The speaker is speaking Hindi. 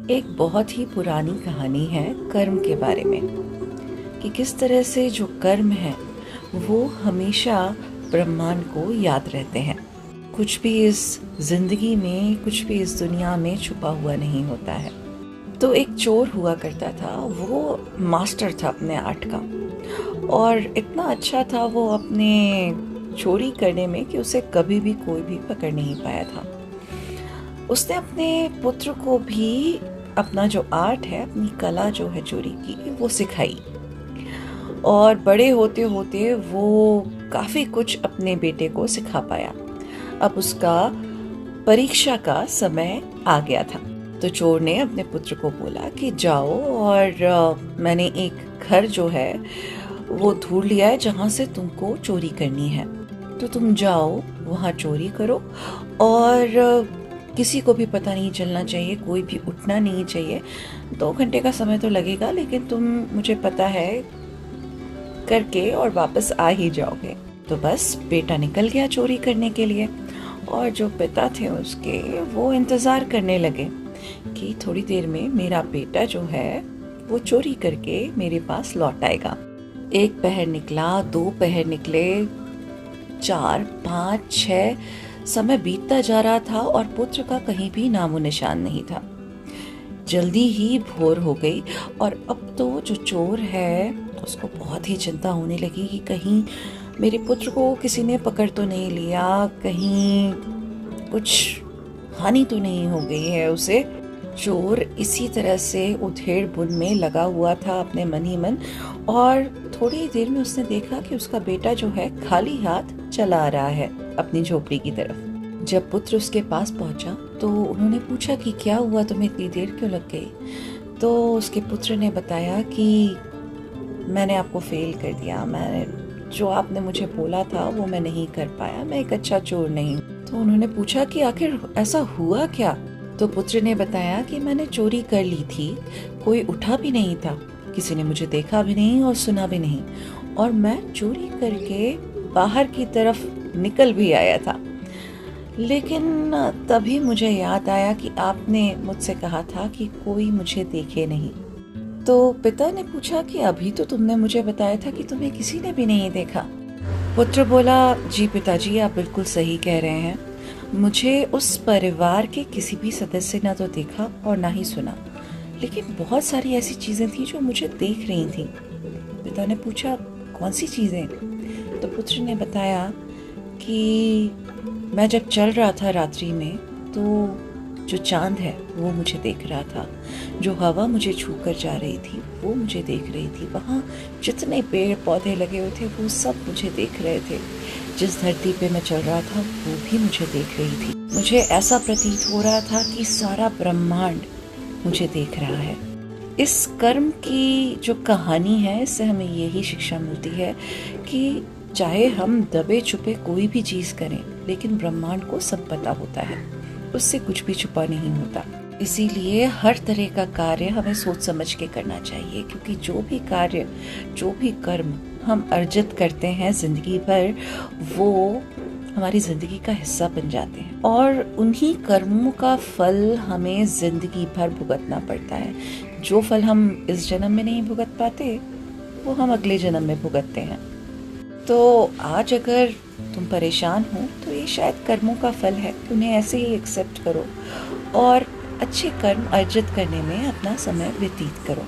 एक बहुत ही पुरानी कहानी है कर्म के बारे में कि किस तरह से जो कर्म है वो हमेशा ब्रह्मांड को याद रहते हैं। कुछ भी इस जिंदगी में, कुछ भी इस दुनिया में छुपा हुआ नहीं होता है। तो एक चोर हुआ करता था, वो मास्टर था अपने आर्ट का और इतना अच्छा था वो अपने चोरी करने में कि उसे कभी भी कोई भी पकड़ नहीं पाया था। उसने अपने पुत्र को भी अपना जो आर्ट है, अपनी कला जो है चोरी की, वो सिखाई और बड़े होते होते वो काफ़ी कुछ अपने बेटे को सिखा पाया। अब उसका परीक्षा का समय आ गया था। तो चोर ने अपने पुत्र को बोला कि जाओ और मैंने एक घर जो है वो ढूंढ लिया है जहाँ से तुमको चोरी करनी है। तो तुम जाओ, वहाँ चोरी करो और किसी को भी पता नहीं चलना चाहिए, कोई भी उठना नहीं चाहिए। 2 घंटे का समय तो लगेगा, लेकिन तुम, मुझे पता है, करके और वापस आ ही जाओगे। तो बस बेटा निकल गया चोरी करने के लिए और जो पिता थे उसके, वो इंतज़ार करने लगे कि थोड़ी देर में मेरा बेटा जो है वो चोरी करके मेरे पास लौट आएगा। 1 पहर निकला, 2 पहर निकले, 4, 5, 6, समय बीतता जा रहा था और पुत्र का कहीं भी नामो निशान नहीं था। जल्दी ही भोर हो गई और अब तो जो चोर है उसको बहुत ही चिंता होने लगी कि कहीं मेरे पुत्र को किसी ने पकड़ तो नहीं लिया, कहीं कुछ हानि तो नहीं हो गई है उसे। चोर इसी तरह से उधेड़ बुन में लगा हुआ था अपने मन ही मन, और थोड़ी देर में उसने देखा कि उसका बेटा जो है खाली हाथ चला आ रहा है अपनी झोपड़ी की तरफ। जब पुत्र उसके पास पहुंचा तो उन्होंने पूछा कि क्या हुआ, तुम्हें इतनी देर क्यों लग गई। तो उसके पुत्र ने बताया कि मैंने आपको फेल कर दिया, मैंने जो आपने मुझे बोला था वो मैं नहीं कर पाया, मैं एक अच्छा चोर नहीं। तो उन्होंने पूछा कि आखिर ऐसा हुआ क्या। तो पुत्र ने बताया कि मैंने चोरी कर ली थी, कोई उठा भी नहीं था, किसी ने मुझे देखा भी नहीं और सुना भी नहीं, और मैं चोरी करके बाहर की तरफ निकल भी आया था। लेकिन तभी मुझे याद आया कि आपने मुझसे कहा था कि कोई मुझे देखे नहीं। तो पिता ने पूछा कि अभी तो तुमने मुझे बताया था कि तुम्हें किसी ने भी नहीं देखा। पुत्र बोला, जी पिताजी, आप बिल्कुल सही कह रहे हैं, मुझे उस परिवार के किसी भी सदस्य ने तो देखा और ना ही सुना, लेकिन बहुत सारी ऐसी चीज़ें थी जो मुझे देख रही थी। पिता ने पूछा, कौन सी चीज़ें। तो पुत्र ने बताया कि मैं जब चल रहा था रात्रि में तो जो चांद है वो मुझे देख रहा था, जो हवा मुझे छू कर जा रही थी वो मुझे देख रही थी, वहाँ जितने पेड़ पौधे लगे हुए थे वो सब मुझे देख रहे थे, जिस धरती पे मैं चल रहा था वो भी मुझे देख रही थी। मुझे ऐसा प्रतीत हो रहा था कि सारा ब्रह्मांड मुझे देख रहा है। इस कर्म की जो कहानी है, इससे हमें यही शिक्षा मिलती है कि चाहे हम दबे छुपे कोई भी चीज़ करें, लेकिन ब्रह्मांड को सब पता होता है, उससे कुछ भी छुपा नहीं होता। इसीलिए हर तरह का कार्य हमें सोच समझ के करना चाहिए, क्योंकि जो भी कार्य, जो भी कर्म हम अर्जित करते हैं जिंदगी भर, वो हमारी जिंदगी का हिस्सा बन जाते हैं और उन्हीं कर्मों का फल हमें जिंदगी भर भुगतना पड़ता है। जो फल हम इस जन्म में नहीं भुगत पाते वो हम अगले जन्म में भुगतते हैं। तो आज अगर तुम परेशान हो तो ये शायद कर्मों का फल है, उन्हें ऐसे ही एक्सेप्ट करो और अच्छे कर्म अर्जित करने में अपना समय व्यतीत करो।